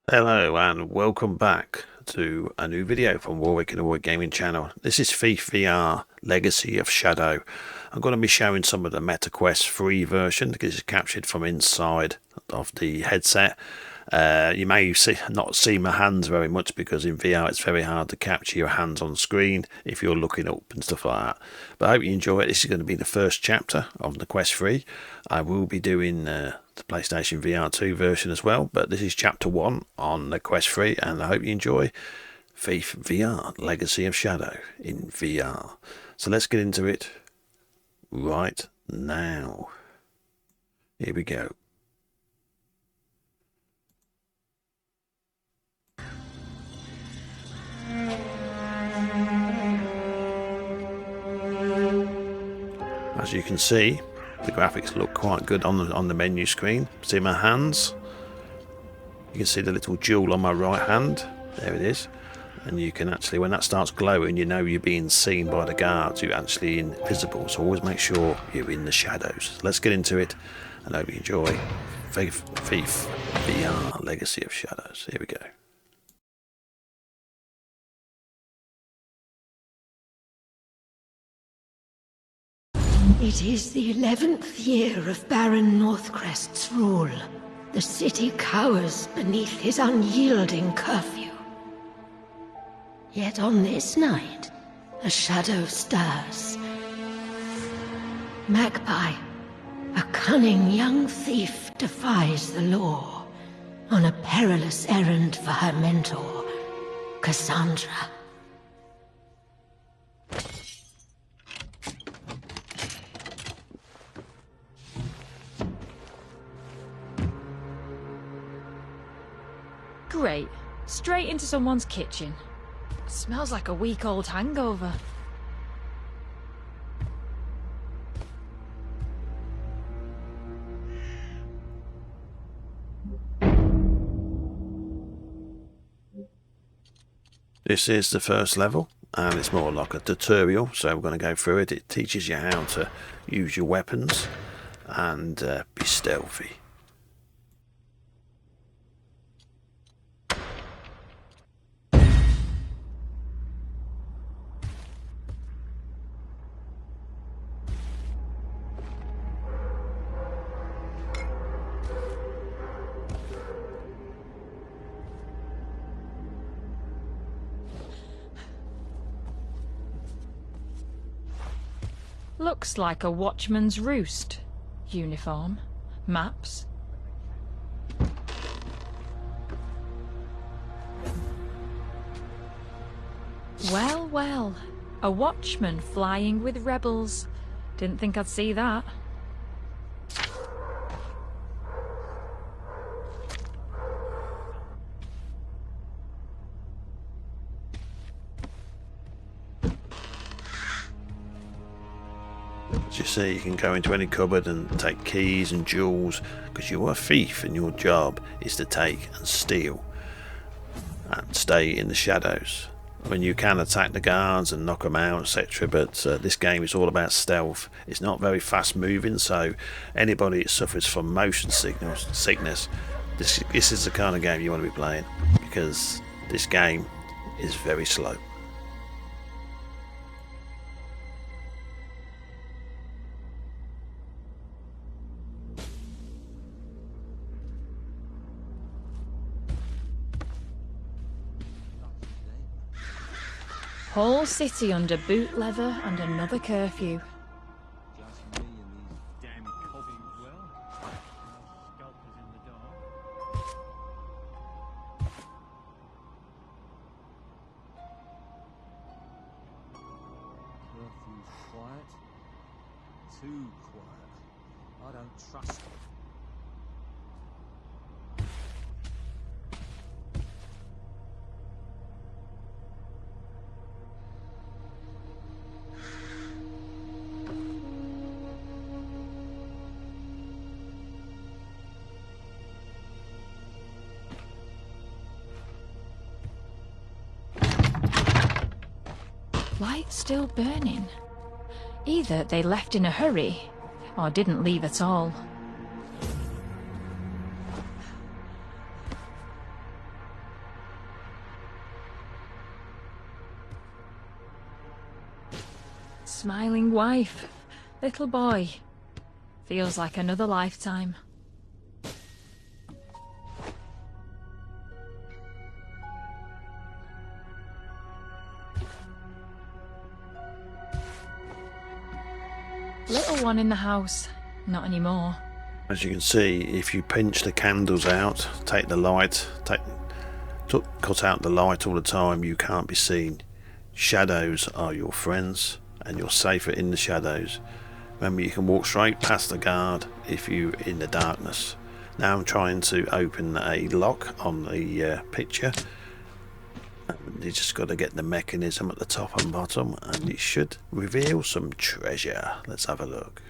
Hello and welcome back to a new video from Warwick and the Warwick Gaming channel. This is Thief VR Legacy of Shadow. I'm going to be showing some of the MetaQuest free version because it's captured from inside of the headset. You may not see my hands very much because in VR it's very hard to capture your hands on screen if you're looking up and stuff like that. But I hope you enjoy it. This is going to be the first chapter of the Quest 3. I will be doing the PlayStation VR 2 version as well, but this is chapter 1 on the Quest 3 and I hope you enjoy Thief VR Legacy of Shadow in VR. So let's get into it right now. Here we go. As you can see, the graphics look quite good on the menu screen. See my hands? You can see the little jewel on my right hand. There it is. And you can actually, when that starts glowing, you know you're being seen by the guards. You're actually invisible. So always make sure you're in the shadows. Let's get into it and hope you enjoy Thief VR Legacy of Shadows. Here we go. It is the 11th year of Baron Northcrest's rule. The city cowers beneath his unyielding curfew. Yet on this night, a shadow stirs. Magpie, a cunning young thief, defies the law on a perilous errand for her mentor, Cassandra. Great. Straight into someone's kitchen. Smells like a week-old hangover. This is the first level and it's more like a tutorial, so we're going to go through it. It teaches you how to use your weapons and be stealthy. Looks like a watchman's roost. Uniform. Maps. Well, well. A watchman flying with rebels. Didn't think I'd see that. As you see, you can go into any cupboard and take keys and jewels because you're a thief and your job is to take and steal and stay in the shadows. I mean, you can attack the guards and knock them out, etc., but this game is all about stealth. It's not very fast moving, so anybody that suffers from motion sickness, this is the kind of game you want to be playing because this game is very slow. Whole city under boot leather and another curfew. Quiet. Too quiet. I don't trust them. Light still burning. Either they left in a hurry, or didn't leave at all. Smiling wife, little boy. Feels like another lifetime. Little one in the house. Not anymore. As you can see, if you pinch the candles out, take the light, cut out the light all the time, you can't be seen. Shadows are your friends, and you're safer in the shadows. Remember, you can walk straight past the guard if you're in the darkness. Now I'm trying to open a lock on the picture. And you just got to get the mechanism at the top and bottom, and it should reveal some treasure. Let's have a look.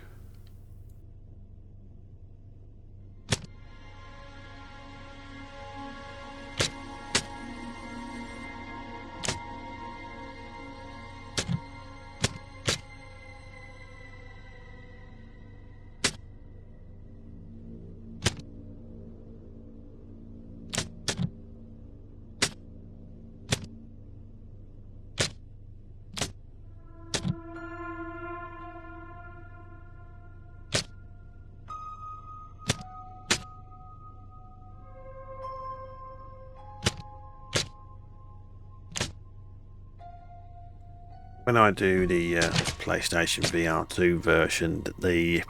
When I do the PlayStation VR2 version, the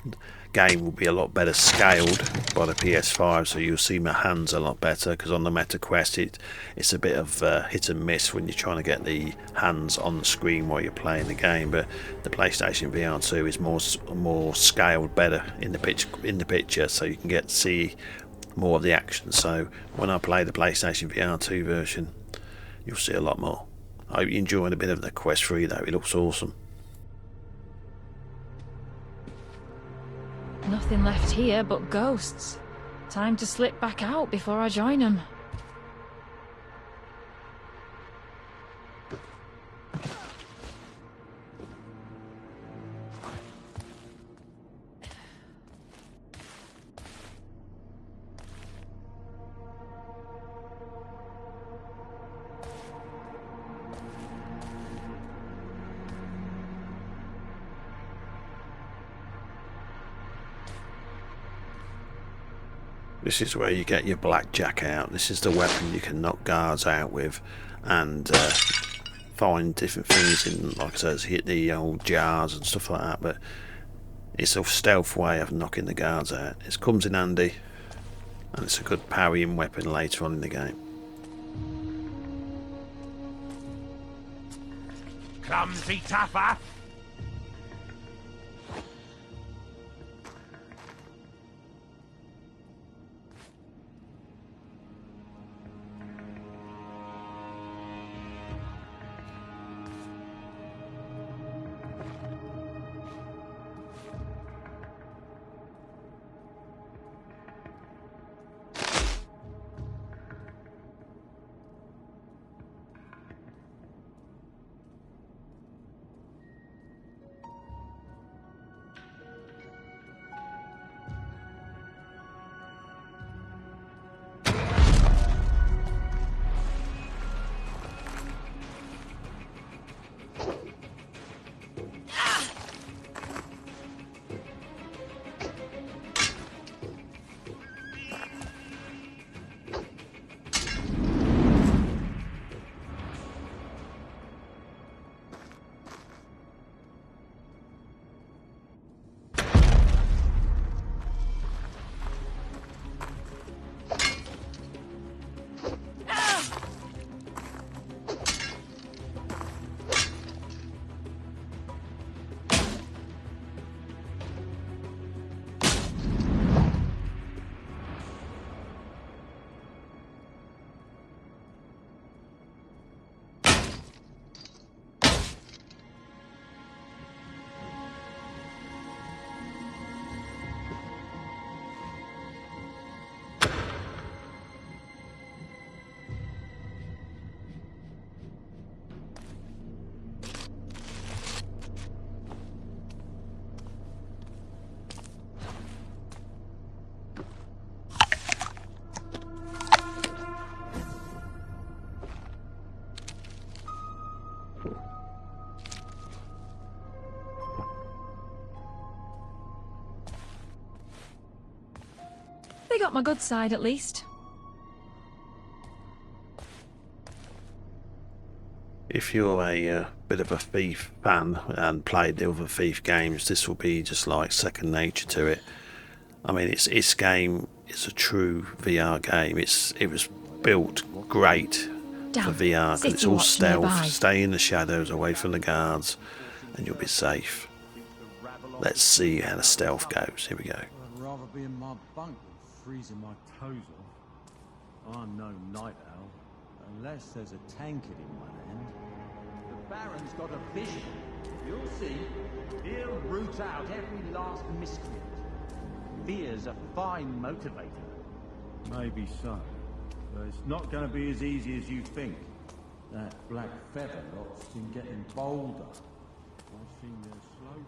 game will be a lot better scaled by the PS5, so you'll see my hands a lot better, because on the Meta Quest it's a bit of hit and miss when you're trying to get the hands on the screen while you're playing the game. But the PlayStation VR2 is more scaled better in the picture, so you can see more of the action. So when I play the PlayStation VR2 version, you'll see a lot more. I hope you're enjoying a bit of the Quest 3 though, it looks awesome. Nothing left here but ghosts. Time to slip back out before I join them. This is where you get your blackjack out. This is the weapon you can knock guards out with, and find different things in, like I said, hit the old jars and stuff like that. But it's a stealth way of knocking the guards out. It comes in handy, and it's a good parrying weapon later on in the game. Clumsy tougher! got my good side at least. If you're a bit of a Thief fan and played the other Thief games, this will be just like second nature to it. I mean, this game is a true VR game. It was built great for VR because it's all stealth. Stay in the shadows, away from the guards, and you'll be safe. Let's see how the stealth goes. Here we go. I'd rather be in my bunk than freezing my toes off. I'm no night owl, unless there's a tankard in one hand. The Baron's got a vision. You'll see. He'll root out every last miscreant. Fear's a fine motivator. Maybe so, but it's not going to be as easy as you think. That black feather lot's been getting bolder. I've seen their slow.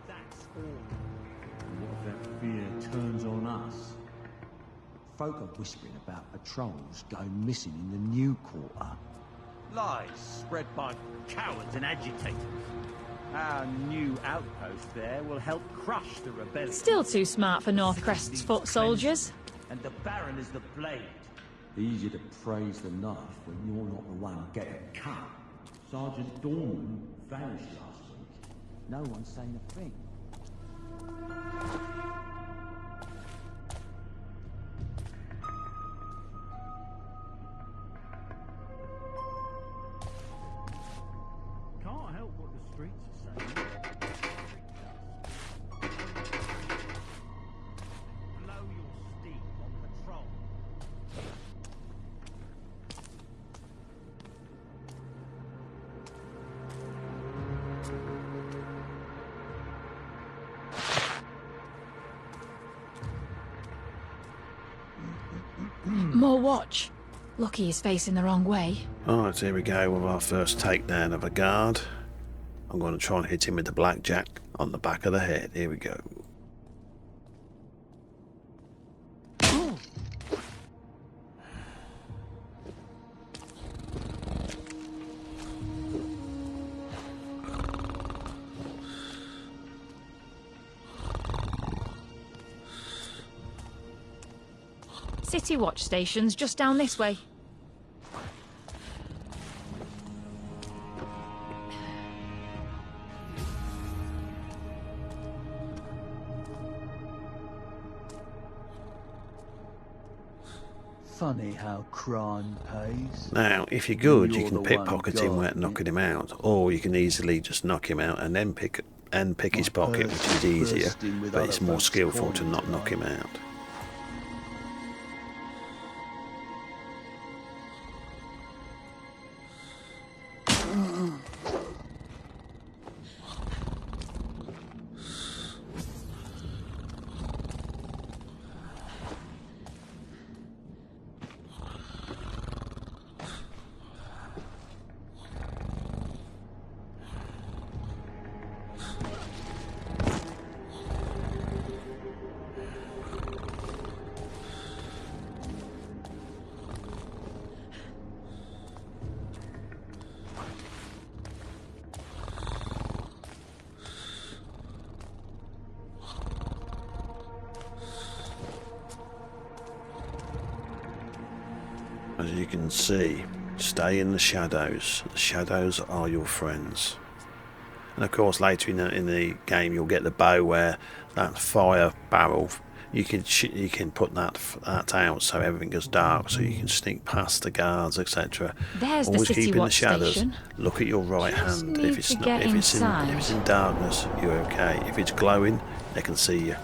That's all. And what if that fear turns on us? Folk are whispering about patrols going missing in the new quarter. Lies spread by cowards and agitators. Our new outpost there will help crush the rebellion. Still too smart for Northcrest's foot soldiers. And the Baron is the blade. Easier to praise the knife when you're not the one getting cut. Sergeant Dorman vanished last week. No one's saying a thing. Can't help what the streets are saying. Blow your steam on patrol. More watch. Lucky he's facing the wrong way. Alright, here we go with our first takedown of a guard. I'm going to try and hit him with the blackjack on the back of the head. Here we go. City watch station's just down this way. Funny how crime pays. Now, if you're good, you You're can the one pickpocket him got without knocking him out, or you can easily just knock him out and then pick his pocket, which is easier, bursting with but it's other more folks' skillful to coins, not knock him out. As you can see, stay in the shadows. The shadows are your friends. And of course, later in the game, you'll get the bow where that fire barrel. You can put that out so everything goes dark, so you can sneak past the guards, etc. There's the Always city keep in the watch shadows. station. Look at your right Just hand. need If it's to not, get if it's inside. in darkness, you're okay. If it's glowing, they can see you.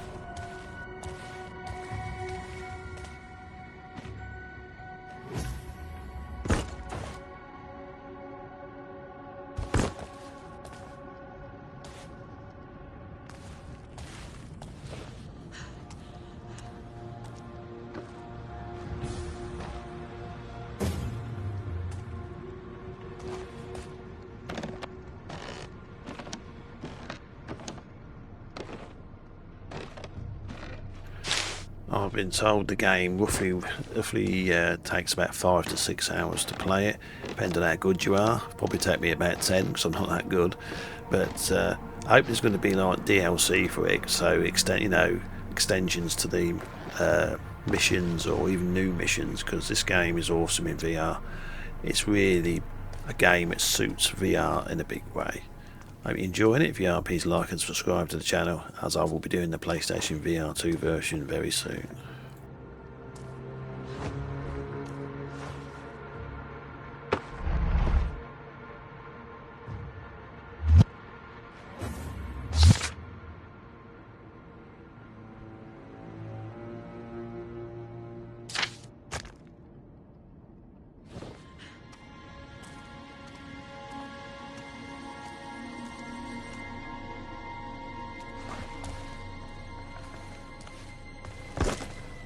I've been told the game roughly takes about 5 to 6 hours to play it, depending on how good you are. Probably take me about 10 because I'm not that good. But I hope there's going to be like DLC for it, so extensions to the missions or even new missions, because this game is awesome in VR. It's really a game that suits VR in a big way. I hope you're enjoying it. If you are, please like and subscribe to the channel, as I will be doing the PlayStation VR 2 version very soon.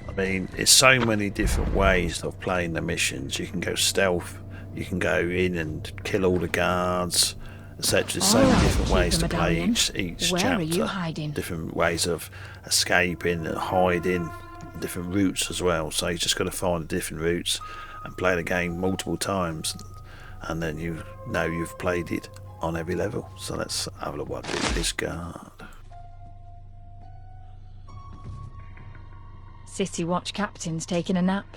I mean, it's so many different ways of playing the missions. You can go stealth, you can go in and kill all the guards, etc. There's so many different ways to play each Where chapter. are you hiding? Different ways of escaping and hiding, different routes as well. So you just got to find the different routes and play the game multiple times, and then you know you've played it on every level. So let's have a look what this guard. City Watch captain's taking a nap.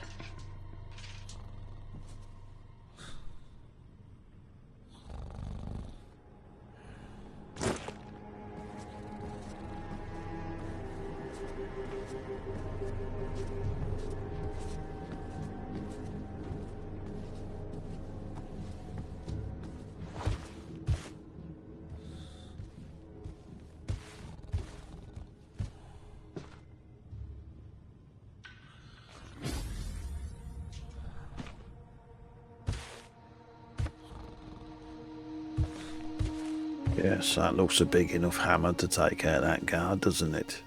Yes, that looks a big enough hammer to take out that guard, doesn't it?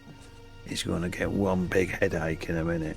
He's going to get one big headache in a minute.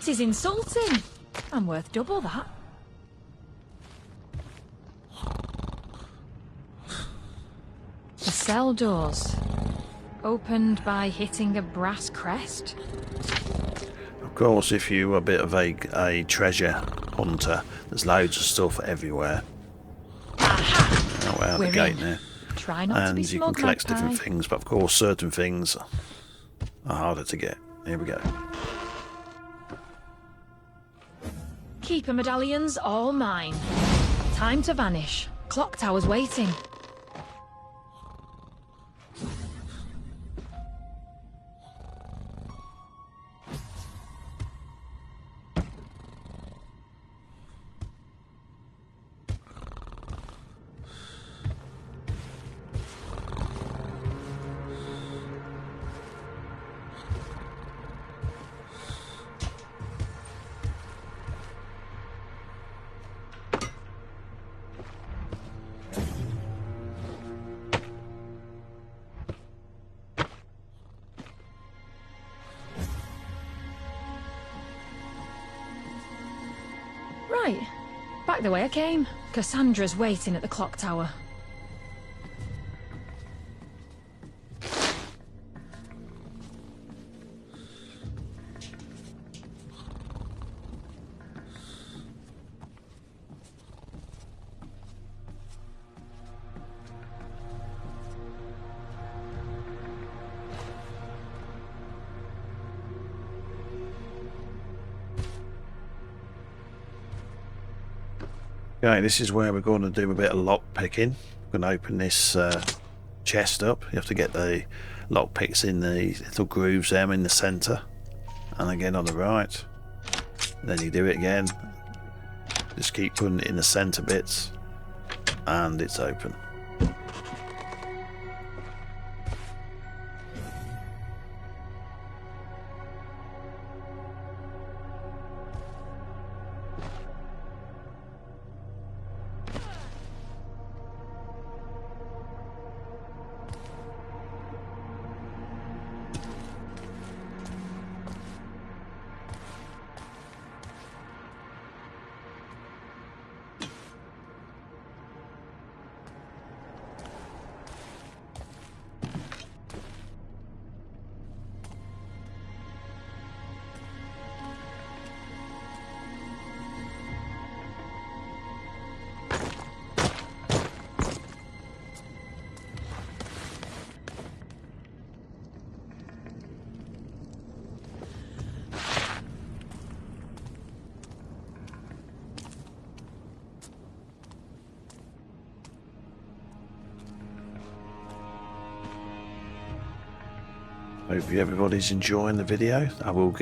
Is insulting. I'm worth double that. The cell doors. Opened by hitting a brass crest. Of course, if you're a bit of a treasure hunter, there's loads of stuff everywhere. Aha! Out the gate there. Try not to be And you can smug, collect magpie. different things, but of course certain things are harder to get. Here we go. Keeper medallions, all mine. Time to vanish. Clock tower's waiting. Right. Back the way I came. Cassandra's waiting at the clock tower. Okay, this is where we're going to do a bit of lock picking. We're going to open this chest up. You have to get the lock picks in the little grooves there in the centre. and again on the right. Then you do it again. Just keep putting it in the center bits, and it's open. Hope everybody's enjoying the video. I will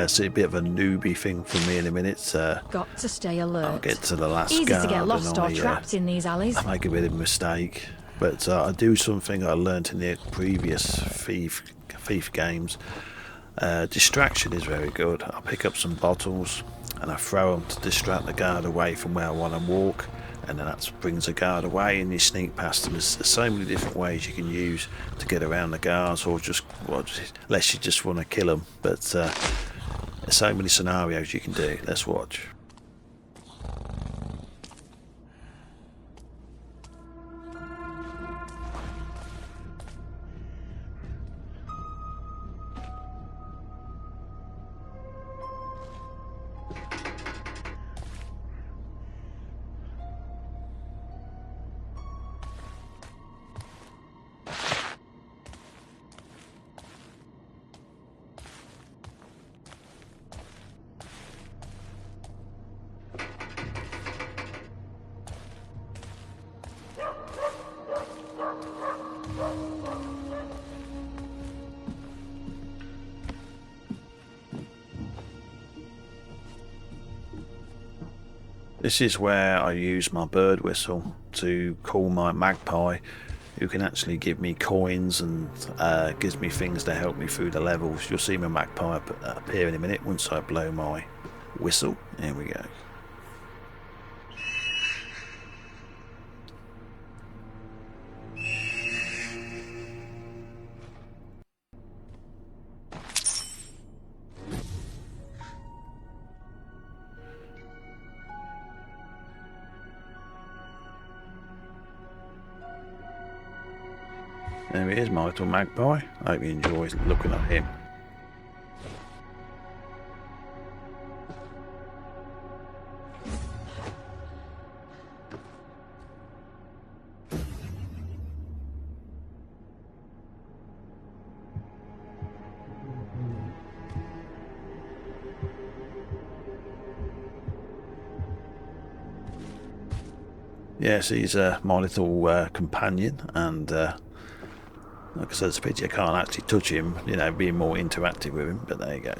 see a bit of a newbie thing from me in a minute. Got to stay alert. I'll get to the last Easy guard to get lost and or trapped in these alleys. I make a bit of a mistake, but I do something I learnt in the previous thief games. Distraction is very good. I pick up some bottles and I throw them to distract the guard away from where I want to walk, and then that brings the guard away and you sneak past them. There's so many different ways you can use to get around the guards, or just, well, unless you just want to kill them. But there's so many scenarios you can do. Let's watch. This is where I use my bird whistle to call my magpie, who can actually give me coins and gives me things to help me through the levels. You'll see my magpie appear in a minute once I blow my whistle. Here we go. There he is, my little magpie. I hope he enjoys looking at him. Yes, he's my little companion, and like I said, it's a pity I can't actually touch him, you know, being more interactive with him, but there you go.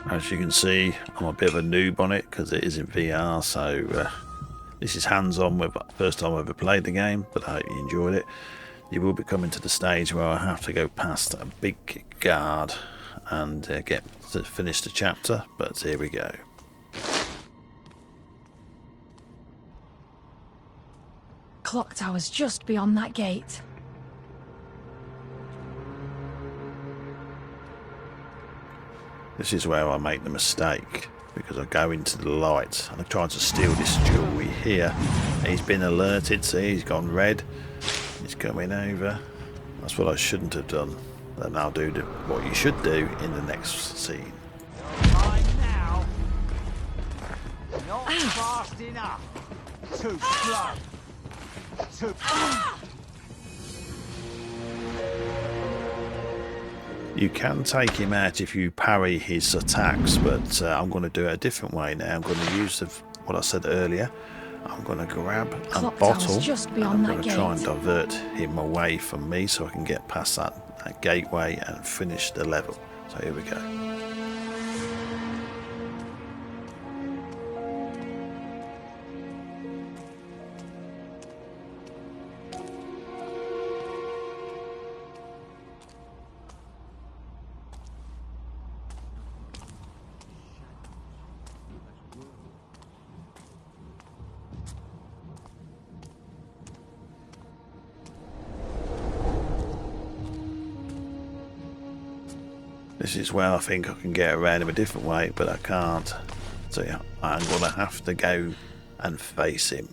As you can see, I'm a bit of a noob on it because it is in VR, so this is hands-on. With first time I've ever played the game, but I hope you enjoyed it. You will be coming to the stage where I have to go past a big guard and get to finish the chapter, but here we go. Clock tower's just beyond that gate. This is where I make the mistake, because I go into the light and I'm trying to steal this jewellery here. He's been alerted, see, he's gone red. He's coming over. That's what I shouldn't have done. Then I'll do what you should do in the next scene. Mine now. Not fast enough. Too slow. Too. You can take him out if you parry his attacks, but I'm going to do it a different way now. I'm going to use what I said earlier. I'm going to grab a Clock bottle tower's just and beyond I'm that going to try and gate. divert him away from me so I can get past that gateway and finish the level. So here we go. This is where I think I can get around him a different way, but I can't. So yeah, I'm going to have to go and face him.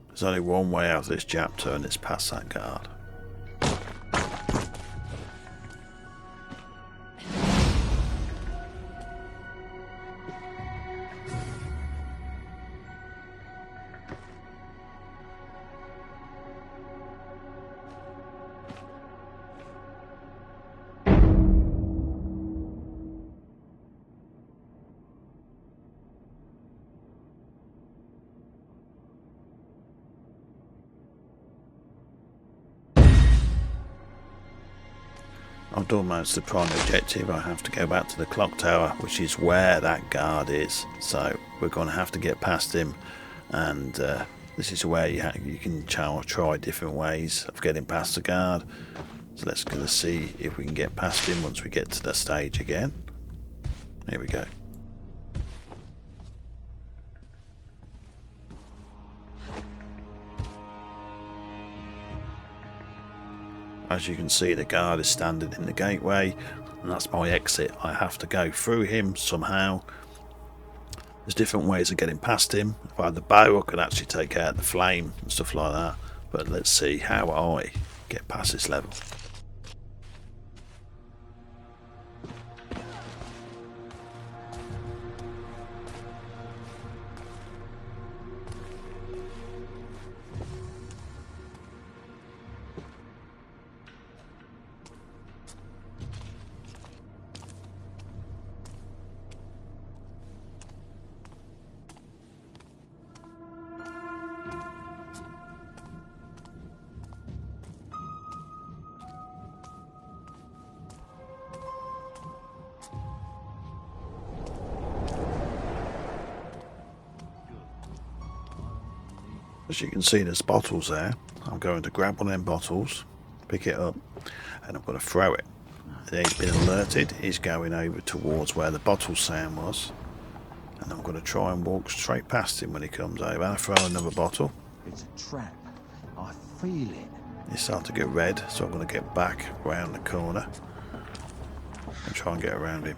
There's only one way out of this chapter, and it's past that guard. I've done most of the prime objective. I have to go back to the clock tower, which is where that guard is. So we're going to have to get past him, and this is where you can try different ways of getting past the guard. So let's go to see if we can get past him once we get to the stage again. Here we go. As you can see, the guard is standing in the gateway, and that's my exit. I have to go through him somehow. There's different ways of getting past him. If I had the bow, I could actually take out the flame and stuff like that. But let's see how I get past this level. As you can see, there's bottles there. I'm going to grab one of them bottles, pick it up, and I'm going to throw it. And he's been alerted. He's going over towards where the bottle sound was, and I'm going to try and walk straight past him when he comes over. I throw another bottle. It's a trap. I feel it. He's starting to get red, so I'm going to get back around the corner and try and get around him.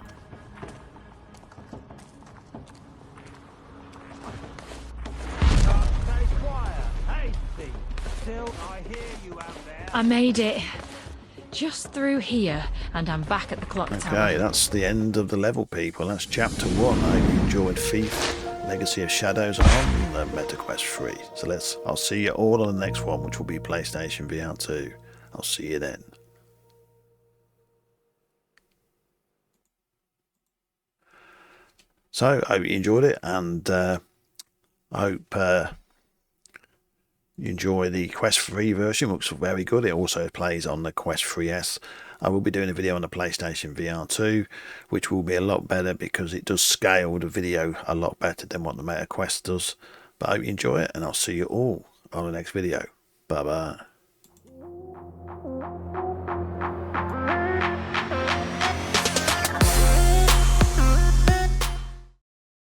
Stay quiet. Hey, thief. Still, I hear you out there. I made it. Just through here, and I'm back at the clock tower. Okay, that's the end of the level, people. That's chapter 1. I hope you enjoyed Thief, Legacy of Shadows on the MetaQuest 3. So I'll see you all on the next one, which will be PlayStation VR 2. I'll see you then. So, I hope you enjoyed it, and I hope you enjoy the Quest 3 version. It looks very good. It also plays on the Quest 3S. I will be doing a video on the PlayStation VR 2, which will be a lot better because it does scale the video a lot better than what the MetaQuest does. But I hope you enjoy it, and I'll see you all on the next video. Bye bye.